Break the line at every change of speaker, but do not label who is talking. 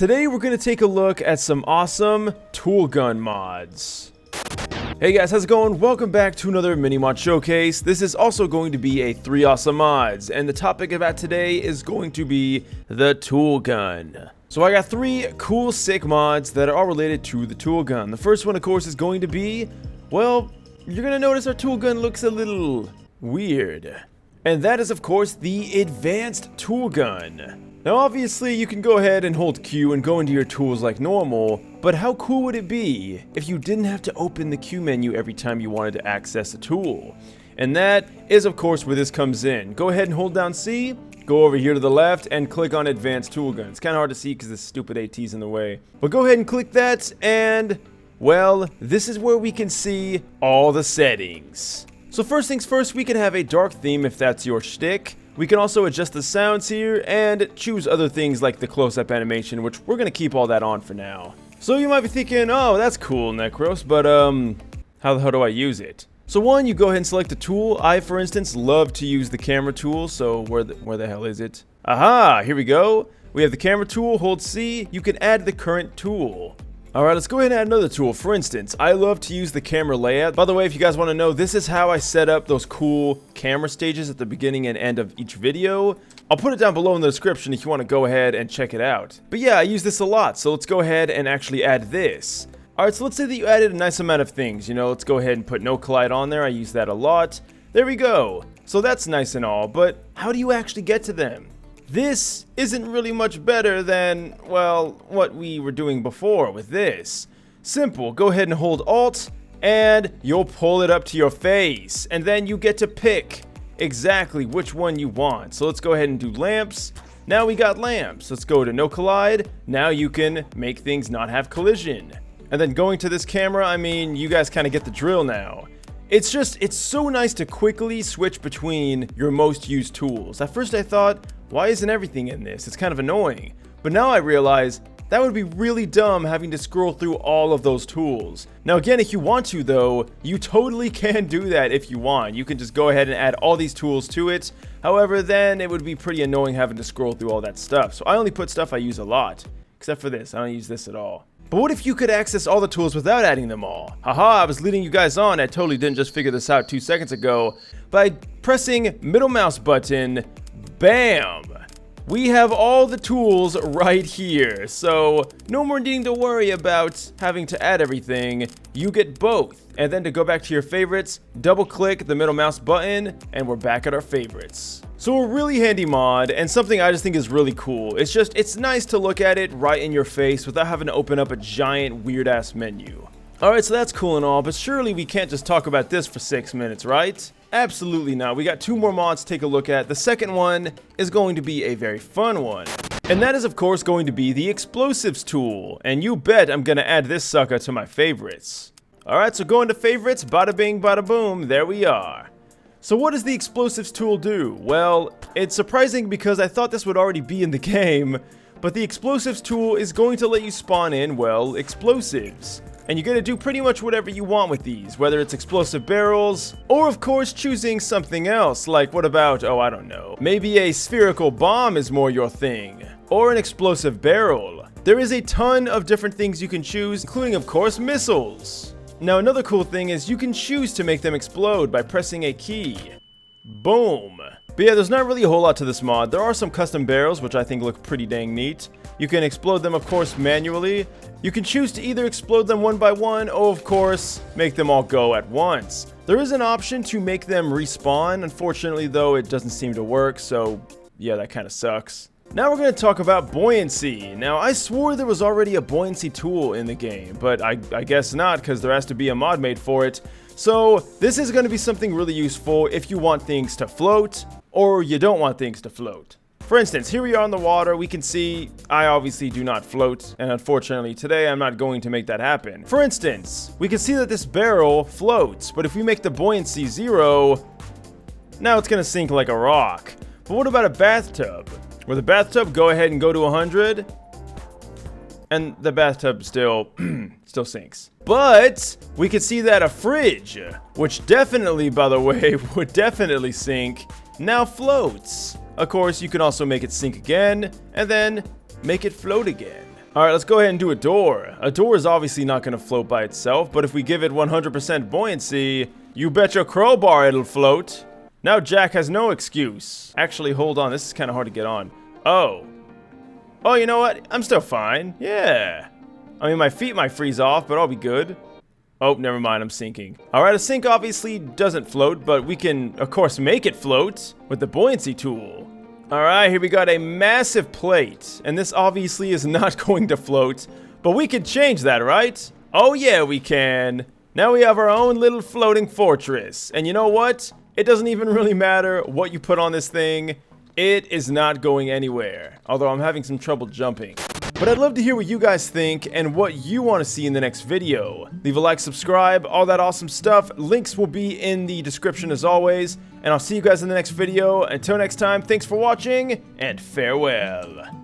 Today we're going to take a look at some awesome tool gun mods. Hey guys, how's it going? Welcome back to another mini mod showcase. This is also going to be a 3 awesome mods, and the topic of that today is going to be the tool gun. So I got 3 cool sick mods that are all related to the tool gun. The first one of course is going to be, well, you're going to notice our tool gun looks a little weird. And that is of course the advanced tool gun. Now obviously you can go ahead and hold Q and go into your tools like normal, but how cool would it be if you didn't have to open the Q menu every time you wanted to access a tool? And that is of course where this comes in. Go ahead and hold down C, go over here to the left and click on advanced tool gun. It's kind of hard to see because this stupid AT's in the way. But go ahead and click that and, well, this is where we can see all the settings. So first things first, we can have a dark theme if that's your shtick. We can also adjust the sounds here and choose other things like the close-up animation, which we're going to keep all that on for now. So you might be thinking, oh, that's cool, Necros, but how the hell do I use it? So one, you go ahead and select a tool. I, for instance, love to use the camera tool, so where the hell is it? Aha, here we go. We have the camera tool, hold C, you can add the current tool. Alright, let's go ahead and add another tool. For instance, I love to use the camera layout. By the way, if you guys want to know, this is how I set up those cool camera stages at the beginning and end of each video. I'll put it down below in the description if you want to go ahead and check it out. But yeah, I use this a lot, so let's go ahead and actually add this. Alright, so let's say that you added a nice amount of things. You know, let's go ahead and put no collide on there. I use that a lot. There we go. So that's nice and all, but how do you actually get to them? This isn't really much better than, well, what we were doing before with this. Simple, go ahead and hold Alt, and you'll pull it up to your face, and then you get to pick exactly which one you want. So let's go ahead and do lamps. Now we got lamps. Let's go to no collide. Now you can make things not have collision. And then going to this camera, I mean, you guys kind of get the drill now. It's so nice to quickly switch between your most used tools. At first I thought, why isn't everything in this? It's kind of annoying. But now I realize that would be really dumb having to scroll through all of those tools. Now again, if you want to though, you totally can do that if you want. You can just go ahead and add all these tools to it. However, then it would be pretty annoying having to scroll through all that stuff. So I only put stuff I use a lot. Except for this, I don't use this at all. But what if you could access all the tools without adding them all? Haha, I was leading you guys on. I totally didn't just figure this out 2 seconds ago. By pressing middle mouse button, bam! We have all the tools right here. So no more needing to worry about having to add everything. You get both. And then to go back to your favorites, double click the middle mouse button and we're back at our favorites. So a really handy mod and something I just think is really cool. It's nice to look at it right in your face without having to open up a giant weird ass menu. Alright, so that's cool and all, but surely we can't just talk about this for 6 minutes, right? Absolutely not. We got 2 more mods to take a look at. The second one is going to be a very fun one. And that is of course going to be the explosives tool. And you bet I'm gonna add this sucker to my favorites. Alright, so going to favorites, bada bing, bada boom, there we are. So what does the explosives tool do? Well, it's surprising because I thought this would already be in the game, but the explosives tool is going to let you spawn in, well, explosives. And you're going to do pretty much whatever you want with these, whether it's explosive barrels, or of course choosing something else, like what about, oh I don't know, maybe a spherical bomb is more your thing, or an explosive barrel. There is a ton of different things you can choose, including of course missiles. Now another cool thing is you can choose to make them explode by pressing a key. Boom. But yeah, there's not really a whole lot to this mod. There are some custom barrels, which I think look pretty dang neat. You can explode them, of course, manually. You can choose to either explode them one by one, or of course, make them all go at once. There is an option to make them respawn. Unfortunately, though, it doesn't seem to work, so yeah, that kind of sucks. Now we're going to talk about buoyancy. Now, I swore there was already a buoyancy tool in the game, but I guess not, because there has to be a mod made for it. So this is going to be something really useful if you want things to float, or you don't want things to float. For instance, here we are on the water. We can see I obviously do not float, and unfortunately today I'm not going to make that happen. For instance, we can see that this barrel floats, but if we make the buoyancy 0, now it's going to sink like a rock. But what about a bathtub? Will the bathtub go ahead and go to 100? And the bathtub still sinks. But we can see that a fridge, which definitely, by the way, would definitely sink, now floats. Of course, you can also make it sink again, and then make it float again. Alright, let's go ahead and do a door. A door is obviously not going to float by itself, but if we give it 100% buoyancy, you bet your crowbar it'll float. Now Jack has no excuse. Actually, hold on, this is kind of hard to get on. Oh, you know what? I'm still fine. Yeah. I mean, my feet might freeze off, but I'll be good. Oh, never mind, I'm sinking. Alright, a sink obviously doesn't float, but we can, of course, make it float with the buoyancy tool. Alright, here we got a massive plate, and this obviously is not going to float, but we can change that, right? Oh yeah, we can. Now we have our own little floating fortress, and you know what? It doesn't even really matter what you put on this thing. It is not going anywhere, although I'm having some trouble jumping. But I'd love to hear what you guys think and what you want to see in the next video. Leave a like, subscribe, all that awesome stuff. Links will be in the description as always. And I'll see you guys in the next video. Until next time, thanks for watching, and farewell.